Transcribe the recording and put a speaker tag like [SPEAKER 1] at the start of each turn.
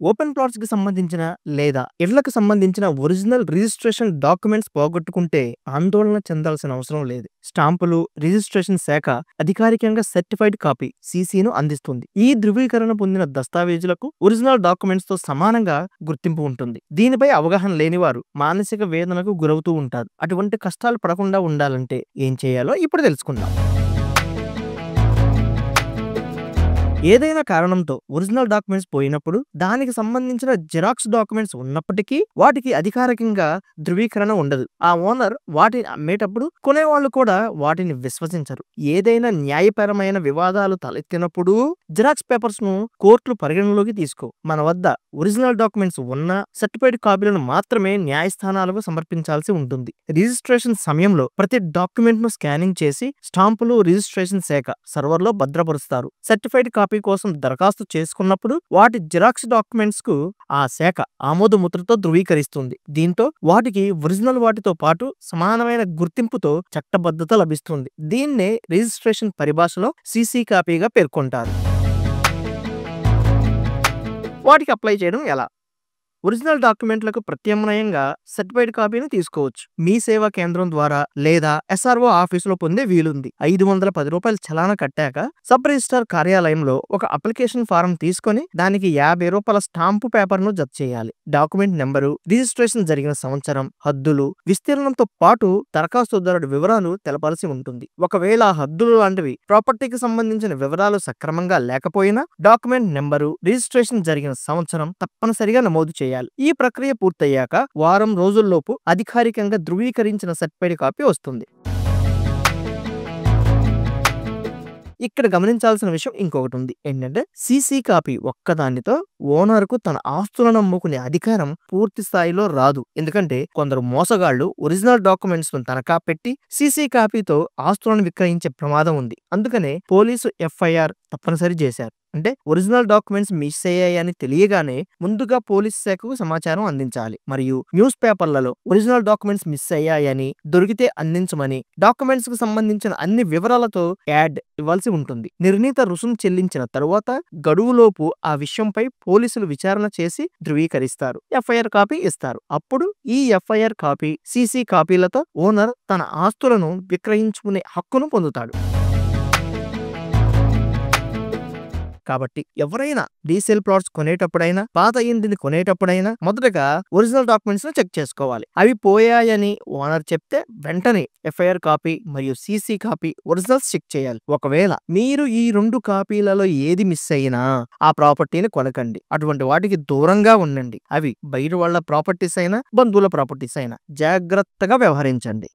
[SPEAKER 1] Open plots కి సంబంధించిన లేదా ఇళ్లకు సంబంధించిన ఒరిజినల్ రిజిస్ట్రేషన్ డాక్యుమెంట్స్ పోగొట్టుకుంటే ఆందోళన చెందాల్సిన అవసరం లేదు. స్టాంపులు రిజిస్ట్రేషన్ శాఖ అధికారికంగా సర్టిఫైడ్ కాపీ సిసిను అందిస్తుంది. ఈ ధృవీకరణ పొందిన దస్తావేజులకు ఒరిజినల్ డాక్యుమెంట్స్ తో సమానంగా గుర్తింపు ఉంటుంది. దీనిపై అవగాహన లేని వారు మానసిక వేదనకు గురవుతూ ఉంటారు. అటువంటి కష్టాలు పడకుండా ఉండాలంటే ఏం చేయాలో ఇప్పుడు తెలుసుకుందాం. ఏదైనా కారణంతో ఒరిజినల్ డాక్యుమెంట్స్ పోయినప్పుడు దానికి సంబంధించిన జిరాక్స్ డాక్యుమెంట్స్ ఉన్నప్పటికీ వాటికి అధికారికంగా ధృవీకరణ ఉండదు. ఆ ఓనర్ వాటిని అమ్మేటప్పుడు కొనేవాళ్ళు కూడా వాటిని విశ్వసించరు. ఏదైనా న్యాయపరమైన వివాదాలు తలెత్తినప్పుడు జిరాక్స్ పేపర్స్ ను కోర్టులు పరిగణలోకి తీసుకో. మన వద్ద ఒరిజినల్ డాక్యుమెంట్స్ ఉన్న సర్టిఫైడ్ కాపీలను మాత్రమే న్యాయస్థానాలకు సమర్పించాల్సి ఉంటుంది. రిజిస్ట్రేషన్ సమయంలో ప్రతి డాక్యుమెంట్ ను స్కానింగ్ చేసి స్టాంపులు రిజిస్ట్రేషన్ శాఖ సర్వర్ లో భద్రపరుస్తారు. సర్టిఫైడ్ కాపీ కోసం దరఖాస్తు చేసుకున్నప్పుడు వాటి జిరాక్స్ డాక్యుమెంట్స్ కు ఆ శాఖ ఆమోద ముద్రతో ధృవీకరిస్తుంది. దీంతో వాటికి ఒరిజినల్ వాటితో పాటు సమానమైన గుర్తింపుతో చట్టబద్ధత లభిస్తుంది. దీన్నే రిజిస్ట్రేషన్ పరిభాషలో సిసి కాపీగా పేర్కొంటారు. వాటికి అప్లై చేయడం ఎలా? ఒరిజినల్ డాక్యుమెంట్లకు ప్రత్యామ్నాయంగా సర్టిఫైడ్ కాపీని తీసుకోవచ్చు. మీ సేవా కేంద్రం ద్వారా లేదా ఎస్ఆర్ఓ ఆఫీసులో పొందే వీలుంది. 510 రూపాయల చలానా కట్టాక సబ్ రిజిస్ట్రార్ కార్యాలయంలో ఒక అప్లికేషన్ ఫారం తీసుకొని దానికి 50 రూపాయల స్టాంపు పేపర్ ను జత చేయాలి. డాక్యుమెంట్ నెంబరు, రిజిస్ట్రేషన్ జరిగిన సంవత్సరం, హద్దులు, విస్తీర్ణంతో పాటు దరఖాస్తుదారుడి వివరాలు తెలపాల్సి ఉంటుంది. ఒకవేళ ఆ హద్దులు లాంటివి ప్రాపర్టీకి సంబంధించిన వివరాలు సక్రమంగా లేకపోయినా డాక్యుమెంట్ నెంబరు, రిజిస్ట్రేషన్ జరిగిన సంవత్సరం తప్పనిసరిగా నమోదు చేయాలి. ఈ ప్రక్రియ పూర్తయ్యాక వారం రోజుల్లోపు అధికారికంగా ధృవీకరించిన సర్టిఫైడ్ కాపీ వస్తుంది. ఇక్కడ గమనించాల్సిన విషయం ఇంకొకటి ఉంది. ఏంటంటే సిసి కాపీ ఒక్కదానితో ఓనర్కు తన ఆస్తులను అమ్ముకునే అధికారం పూర్తి స్థాయిలో రాదు. ఎందుకంటే కొందరు మోసగాళ్లు ఒరిజినల్ డాక్యుమెంట్స్ ను తనఖా పెట్టి సిసి కాపీతో ఆస్తులను విక్రయించే ప్రమాదం ఉంది. అందుకనే పోలీసు ఎఫ్ఐఆర్ తప్పనిసరి చేశారు. అంటే ఒరిజినల్ డాక్యుమెంట్స్ మిస్ అయ్యాయని తెలియగానే ముందుగా పోలీస్ శాఖకు సమాచారం అందించాలి. మరియు న్యూస్ పేపర్లలో ఒరిజినల్ డాక్యుమెంట్స్ మిస్ అయ్యాయని, దొరికితే అందించమని, డాక్యుమెంట్స్ కు సంబంధించిన అన్ని వివరాలతో యాడ్ ఇవ్వాల్సి ఉంటుంది. నిర్ణీత రుసుము చెల్లించిన తరువాత గడువులోపు ఆ విషయంపై పోలీసులు విచారణ చేసి ధృవీకరిస్తారు. ఎఫ్ఐఆర్ కాపీ ఇస్తారు. అప్పుడు ఈ ఎఫ్ఐఆర్ కాపీ, సిసి కాపీలతో ఓనర్ తన ఆస్తులను విక్రయించుకునే హక్కును పొందుతాడు. కాబట్టి ఎవరైనా డీసేల్ ప్లాట్స్ కొనేటప్పుడైనా, పాత ఇంటిని కొనేటప్పుడైనా మొదటగా ఒరిజినల్ డాక్యుమెంట్స్ ను చెక్ చేసుకోవాలి. అవి పోయాయని ఓనర్ చెప్తే వెంటనే ఎఫ్ఐఆర్ కాపీ మరియు సిసి కాపీ ఒరిజినల్స్ చెక్ చేయాలి. ఒకవేళ మీరు ఈ 2 కాపీలలో ఏది మిస్ అయినా ఆ ప్రాపర్టీని కొనకండి. అటువంటి వాటికి దూరంగా ఉండండి. అవి బయట వాళ్ళ ప్రాపర్టీస్ అయినా, బంధువుల ప్రాపర్టీస్ అయినా జాగ్రత్తగా వ్యవహరించండి.